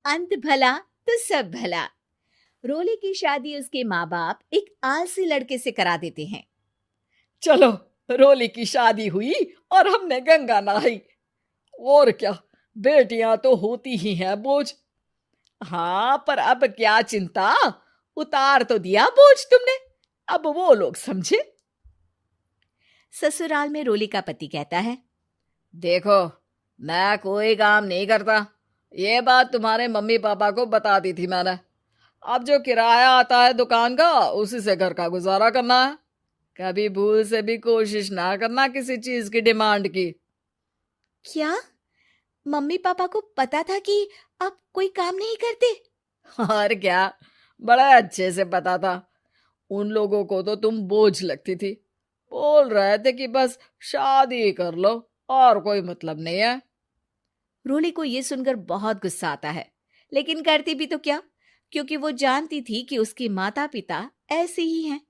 अंत भला तो सब भला। रोली की शादी उसके माँ बाप एक आलसी लड़के से करा देते हैं। चलो, रोली की शादी हुई और हमने गंगा नहाई। और क्या, बेटियां तो होती ही हैं बोझ। हाँ, पर अब क्या चिंता, उतार तो दिया बोझ तुमने, अब वो लोग समझे। ससुराल में रोली का पति कहता है, देखो, मैं कोई काम नहीं करता, ये बात तुम्हारे मम्मी पापा को बता दी थी मैंने। अब जो किराया आता है दुकान का, उसी से घर का गुजारा करना है। कभी भूल से भी कोशिश ना करना किसी चीज की डिमांड की। क्या मम्मी पापा को पता था कि आप कोई काम नहीं करते? और क्या, बड़ा अच्छे से पता था। उन लोगों को तो तुम बोझ लगती थी, बोल रहे थे कि बस शादी कर लो और कोई मतलब नहीं है। रोली को यह सुनकर बहुत गुस्सा आता है, लेकिन करती भी तो क्या, क्योंकि वो जानती थी कि उसके माता पिता ऐसे ही हैं।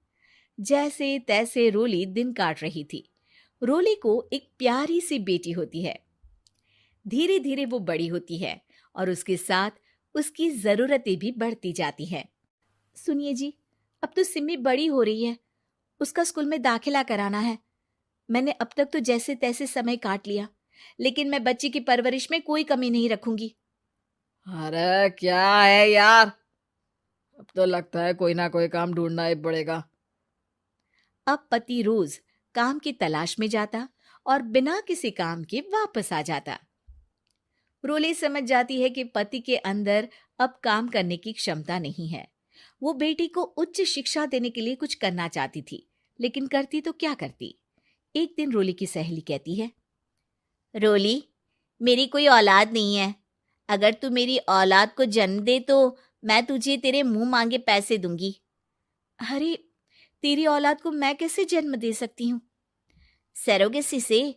जैसे तैसे रोली दिन काट रही थी। रोली को एक प्यारी सी बेटी होती है। धीरे धीरे वो बड़ी होती है और उसके साथ उसकी जरूरतें भी बढ़ती जाती हैं। सुनिए जी, अब तो सिमी बड़ी हो रही है, उसका स्कूल में दाखिला कराना है। मैंने अब तक तो जैसे तैसे समय काट लिया, लेकिन मैं बच्ची की परवरिश में कोई कमी नहीं रखूंगी। अरे क्या है यार, अब तो लगता है कोई ना कोई काम ढूंढना ही पड़ेगा। अब पति रोज काम की तलाश में जाता और बिना किसी काम के वापस आ जाता। रोली समझ जाती है कि पति के अंदर अब काम करने की क्षमता नहीं है। वो बेटी को उच्च शिक्षा देने के लिए कुछ करना चाहती थी, लेकिन करती तो क्या करती। एक दिन रोली की सहेली कहती है, रोली, मेरी कोई औलाद नहीं है। अगर तू मेरी औलाद को जन्म दे तो मैं तुझे तेरे मुंह मांगे पैसे दूंगी। अरे, तेरी औलाद को मैं कैसे जन्म दे सकती हूँ? सरोगेसी से।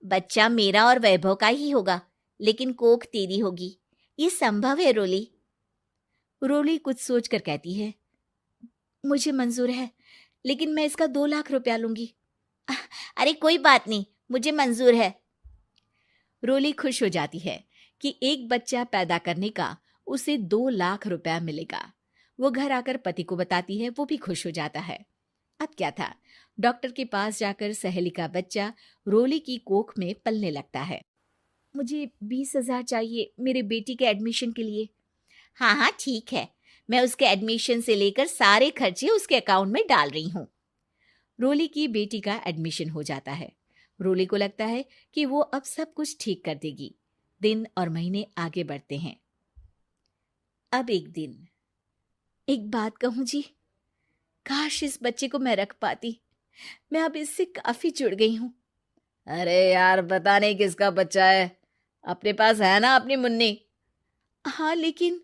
बच्चा मेरा और वैभव का ही होगा, लेकिन कोख तेरी होगी। ये संभव है रोली। रोली कुछ सोचकर कहती है, मुझे मंजूर है, लेकिन मैं इसका 2 लाख रुपया लूंगी। अरे कोई बात नहीं, मुझे मंजूर है। रोली खुश हो जाती है कि एक बच्चा पैदा करने का उसे 2 लाख रुपया मिलेगा। वो घर आकर पति को बताती है, वो भी खुश हो जाता है। अब क्या था, डॉक्टर के पास जाकर सहेली का बच्चा रोली की कोख में पलने लगता है। मुझे 20,000 चाहिए मेरे बेटी के एडमिशन के लिए। हाँ हाँ ठीक है, मैं उसके एडमिशन से लेकर सारे खर्चे उसके अकाउंट में डाल रही हूँ। रोली की बेटी का एडमिशन हो जाता है। रोली को लगता है कि वो अब सब कुछ ठीक कर देगी। दिन और महीने आगे बढ़ते हैं। अब एक दिन, एक बात कहूं जी, काश इस बच्चे को मैं रख पाती। मैं अब इससे काफी जुड़ गई हूँ। अरे यार, पता नहीं किसका बच्चा है, अपने पास है ना अपनी मुन्नी। हाँ, लेकिन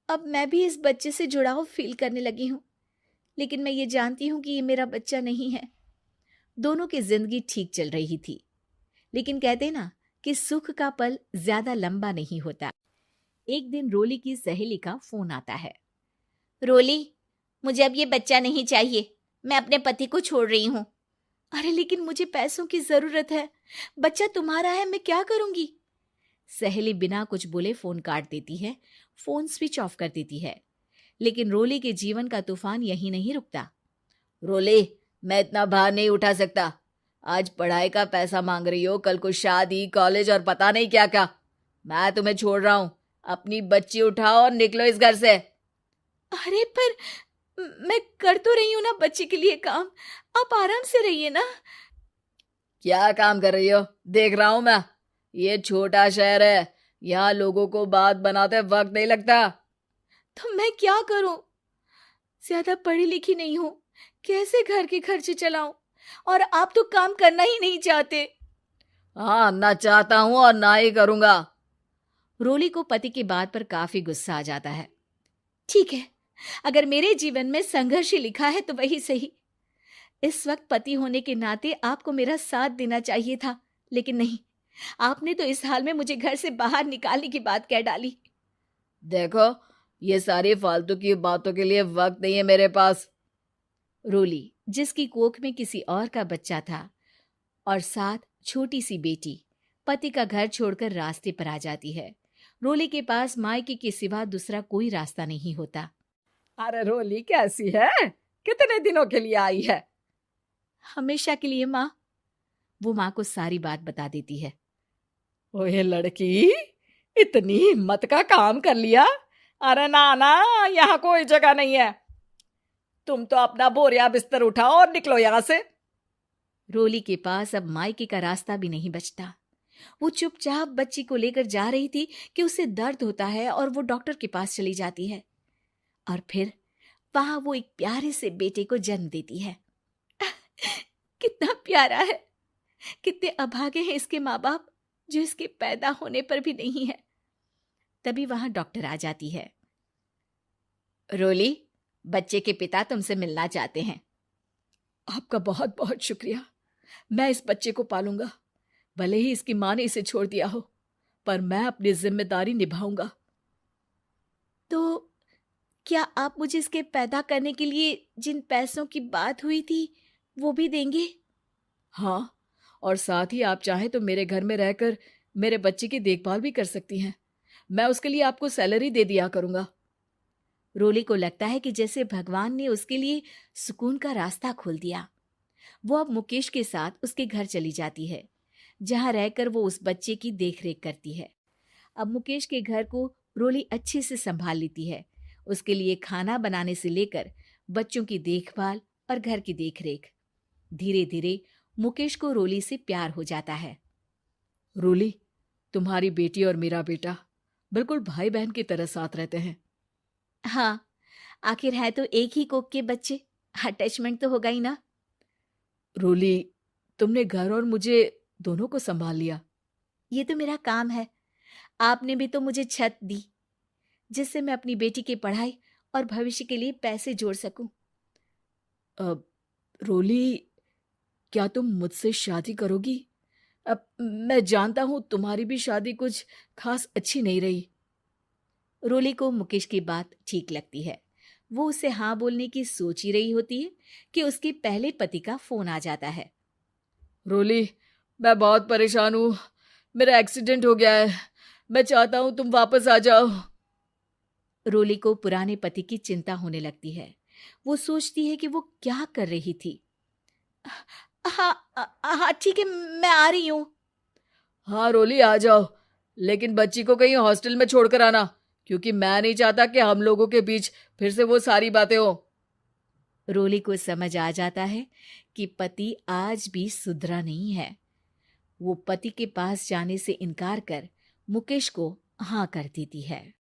अब मैं भी इस बच्चे से जुड़ाव फील करने लगी हूँ। लेकिन मैं ये जानती हूँ कि ये मेरा बच्चा नहीं है। दोनों की जिंदगी ठीक चल रही थी, लेकिन कहते ना कि सुख का पल ज्यादा लंबा नहीं होता। एक दिन रोली की सहेली का फोन आता है। रोली, मुझे अब ये बच्चा नहीं चाहिए, मैं अपने पति को छोड़ रही हूँ। अरे लेकिन मुझे पैसों की जरूरत है, बच्चा तुम्हारा है, मैं क्या करूंगी? सहेली बिना कुछ बोले फोन काट देती है, फोन स्विच ऑफ कर देती है। लेकिन रोली के जीवन का तूफान यहीं नहीं रुकता। रोली, मैं इतना भार नहीं उठा सकता। आज पढ़ाई का पैसा मांग रही हो, कल को शादी, कॉलेज और पता नहीं क्या क्या। मैं तुम्हें छोड़ रहा हूँ, अपनी बच्ची उठाओ और निकलो इस घर से। अरे पर मैं कर तो रही हूं ना बच्चे के लिए काम, आप आराम से रहिए ना। क्या काम कर रही हो, देख रहा हूं मैं। ये छोटा शहर है, यहाँ लोगों को बात बनाते वक्त नहीं लगता। तो मैं क्या करूं? ज्यादा पढ़ी लिखी नहीं हूं, कैसे घर के खर्चे चलाऊं? और आप तो काम करना ही नहीं चाहते। हाँ, ना चाहता हूं और ना ही करूंगा। रोली को पति की बात पर काफी गुस्सा आ जाता है। ठीक है, अगर मेरे जीवन में संघर्ष ही लिखा है तो वही सही। इस वक्त पति होने के नाते आपको मेरा साथ देना चाहिए था, लेकिन नहीं, आपने तो इस हाल में मुझे घर से बाहर निकालने की बात कह डाली। देखो, ये सारी फालतू की बातों के लिए वक्त नहीं है मेरे पास। रोली, जिसकी कोख में किसी और का बच्चा था और साथ छोटी सी बेटी, पति का घर छोड़कर रास्ते पर आ जाती है। रोली के पास मायके के सिवा दूसरा कोई रास्ता नहीं होता। अरे रोली कैसी है? कितने दिनों के लिए आई है? हमेशा के लिए माँ। वो माँ को सारी बात बता देती है। ओए लड़की, इतनी हिम्मत का काम कर लिया। अरे ना ना, यहाँ कोई जगह नहीं है। तुम तो अपना बोरिया बिस्तर उठाओ और निकलो यहाँ से। रोली के पास अब मायके का रास्ता भी नहीं बचता। वो चुपचाप बच्ची को लेकर जा रही थी कि उसे दर्द होता है और वो डॉक्टर के पास चली जाती है। और फिर वहां वो एक प्यारे से बेटे को जन्म देती है। कितना प्यारा है। कितने अभागे हैं इसके माँ बाप जो इसके पैदा होने पर भी नहीं है। तभी वहां डॉक्टर आ जाती है। रोली, बच्चे के पिता तुमसे मिलना चाहते हैं। आपका बहुत बहुत शुक्रिया। मैं इस बच्चे को पालूंगा। भले ही इसकी माँ ने इसे छोड़ दिया हो, पर मैं अपनी जिम्मेदारी निभाऊंगा। तो क्या आप मुझे इसके पैदा करने के लिए जिन पैसों की बात हुई थी वो भी देंगे? हाँ, और साथ ही आप चाहें तो मेरे घर में रहकर मेरे बच्चे की देखभाल भी कर सकती हैं। मैं उसके लिए आपको सैलरी दे दिया करूंगा। रोली को लगता है कि जैसे भगवान ने उसके लिए सुकून का रास्ता खोल दिया। वो अब मुकेश के साथ उसके घर चली जाती है, जहां रहकर वो उस बच्चे की देखरेख करती है। अब मुकेश के घर को रोली अच्छे से संभाल लेती है। उसके लिए खाना बनाने से लेकर बच्चों की देखभाल और घर की देखरेख। धीरे धीरे मुकेश को रोली से प्यार हो जाता है। रोली, तुम्हारी बेटी और मेरा बेटा बिल्कुल भाई बहन की तरह साथ रहते हैं। हाँ, आखिर है तो एक ही कोख के बच्चे, अटैचमेंट तो होगा ही ना। रोली, तुमने घर और मुझे दोनों को संभाल लिया। ये तो मेरा काम है। आपने भी तो मुझे छत दी जिससे मैं अपनी बेटी की पढ़ाई और भविष्य के लिए पैसे जोड़ सकूं। अब रोली, क्या तुम मुझसे शादी करोगी? अब मैं जानता हूं तुम्हारी भी शादी कुछ खास अच्छी नहीं रही। रोली को मुकेश की बात ठीक लगती है। वो उसे हाँ बोलने की सोच ही रही होती है कि उसके पहले पति का फोन आ जाता है। रोली, मैं बहुत परेशान हूँ। मेरा एक्सीडेंट हो गया है। मैं चाहता हूँ तुम वापस आ जाओ। रोली को पुराने पति की चिंता होने लगती है। वो सोचती है कि वो क्या कर रही थी। हाँ हाँ ठीक है, मैं आ रही हूँ। हाँ रोली, आ जाओ, लेकिन बच्ची को कहीं हॉस्टल में छोड़कर आना, क्योंकि मैं नहीं चाहता कि हम लोगों के बीच फिर से वो सारी बातें हो। रोली को समझ आ जाता है कि पति आज भी सुधरा नहीं है। वो पति के पास जाने से इनकार कर मुकेश को हाँ कर देती है।